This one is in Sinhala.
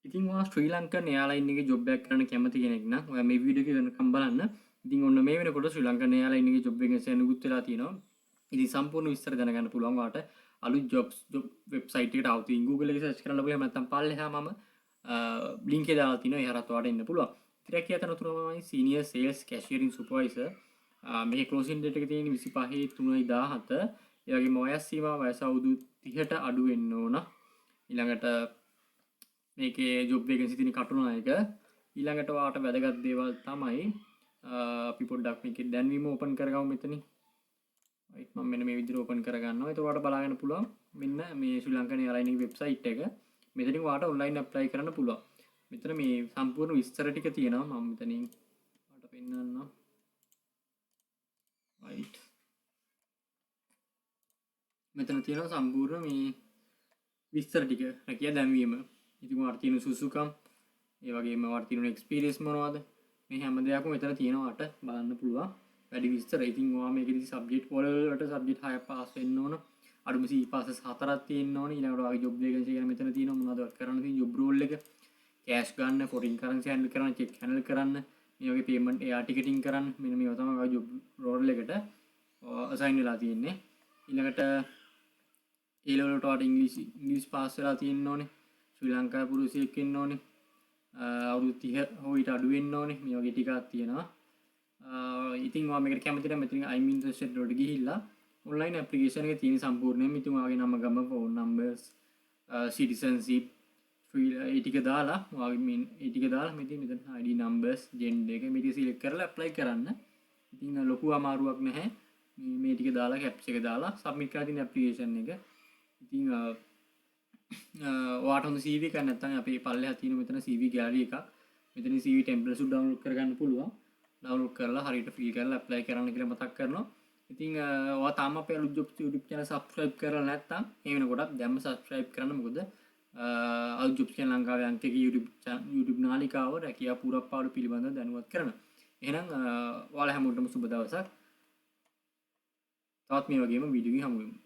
ඉතින් ඔයා ශ්‍රී ලංකන් එයාර්ලයින් එකේ ජොබ් එකක් කරන්න කැමති කෙනෙක් නම් ඔයා මේ වීඩියෝ එක වෙනකම් බලන්න. ඉතින් ඔන්න මේ වෙනකොට ශ්‍රී ලංකන් එයාර්ලයින් එකේ ජොබ් එක ගැන නිකුත් වෙලා තියෙනවා. ඉතින් සම්පූර්ණ විස්තර දැනගන්න පුළුවන් ඔයාට අලුත් ජොබ් වෙබ්සයිට් එකට આવතු. ඉතින් Google එකේ සර්ච් කරලා බලන්න නැත්නම් පල්ලෙහා මම ලින්ක් එක දාලා තිනවා. ඒ හරහා ඔයාට එන්න පුළුවන්. ඉතින් කියත නතුරුමයි සීනියර් සේල්ස් කැෂියරින් සුපර්වයිසර්. මේ ක්ලෝසින් ඩේට් එක තියෙන්නේ 25/3/17. ඒ වගේම වයස් සීමාව වයස අවුරුදු 30ට අඩු වෙන්න ඕන. ඊළඟට මේකේ ජොබ් වේකන්සි තියෙන කටුනායක. ඊළඟට ඔයාට වැදගත් දේවල් තමයි අපි පොඩ්ඩක් මේකේ දැන්වීම ඕපන් කරගමු මෙතනින්. right මම මෙන්න මේ විදිහට ඕපන් කරගන්නවා. එතකොට ඔයාලට බලාගන්න පුළුවන් මෙන්න මේ ශ්‍රී ලංකන් එයාර්ලයින් එකේ වෙබ්සයිට් එක. මෙතනින් ඔයාලට ඔන්ලයින් ඇප්ලයි කරන්න පුළුවන්. මෙතන මේ සම්පූර්ණ විස්තර ටික තියෙනවා. මම මෙතනින් ඔයාලට පෙන්නන්නම්. right මෙතන තියෙනවා සම්පූර්ණ මේ විස්තර ටික. රැකියා දැන්වීම. ඉතින් ඔයාලට තියෙන සුසුකම් ඒ වගේම ඔයාලට තියෙන එක්ස්පීරියන්ස් මොනවද? මේ හැම දෙයක්ම මෙතන තියෙනවාට බලන්න පුළුවන්. වැඩි විස්තර. ඉතින් ඔයා මේකෙදි සබ්ජෙක්ට් වලට සබ්ජෙක්ට් 6ක් පාස් වෙන්න ඕන. අඩුම C පාසස් 4ක් තියෙන්න ඕන. ඊළඟට ඔයාගේ ජොබ් වේකන්සි ගැන මෙතන තියෙනවා. මොනවද කරන්න තියෙන ජොබ් රෝල් එක. කෑෂ් ගන්න, ෆොරින් කරන්සි හැන්ඩල් කරන්න, චෙක් හැන්ඩල් කරන්න, මේ වගේ පේමන්ට් එයාර් ටිකටින් කරන්න. මෙන්න මේවා තමයි ඔයාගේ ජොබ් රෝල් එකට අසයින් වෙලා තියෙන්නේ. ඊළඟට ඒ ලෙවල් වලට ඔයාට ඉංග්‍රීසි පාස් වෙලා තියෙන්න ඕනේ. ශ්‍රී ලංකාවේ පුරුෂයෙක් වෙන්න ඕනේ. අවුරුදු 30 හෝ ඊට අඩු වෙන්න ඕනේ. මේ වගේ ටිකක් තියෙනවා. ඉතින් ඔයා මේකට කැමති නම් මෙතනින් I'm interested වලට ගිහිල්ලා ඔන්ලයින් ඇප්ලිකේෂන් එකේ තියෙන සම්පූර්ණයෙන්ම ඉතින් ඔයාගේ නම ගම ෆෝන් නම්බර්ස් සිටිසන්ෂිප් ඒ ටික දාලා ඔයාගේ ඒ ටික දාලා මෙතන ID නම්බර්ස් ජෙන්ඩර් එක මේක සිලෙක්ට් කරලා ඇප්ලයි කරන්න. ඉතින් ලොකු අමාරුවක් නැහැ. මේ ටික දාලා කැප්චර් එක දාලා සබ්මිට් කරලා තියෙන ඇප්ලිකේෂන් එක. ඉතින් ඔයාට හොඳ CV එකක් නැත්නම් අපේ පල්ලෙහා තියෙන මෙතන CV ගෑලරි එකක්. මෙතන CV ටෙම්ප්ලේට්ස් උඩ ඩවුන්ලෝඩ් කරගන්න පුළුවන්. ඩවුන්ලෝඩ් කරලා හරියට ෆිල් කරලා ඇප්ලයි කරන්න කියලා මතක් කරනවා. ඉතින් ඔයා තාම අපේ අලුත් ජොබ්ස් YouTube channel subscribe කරලා නැත්නම් මේ වෙනකොට දැම්ම subscribe කරන්න. මොකද අලුත් ජොබ්ස් කියන ලංකාවේ අංක එක YouTube නාලිකාව රැකියා පුරප්පාඩු පිළිබඳව දැනුවත් කරනවා. එහෙනම් ඔයාලා හැමෝටම සුබ දවසක්. තවත් මේ වගේම වීඩියෝ එකකින් හමු වෙමු.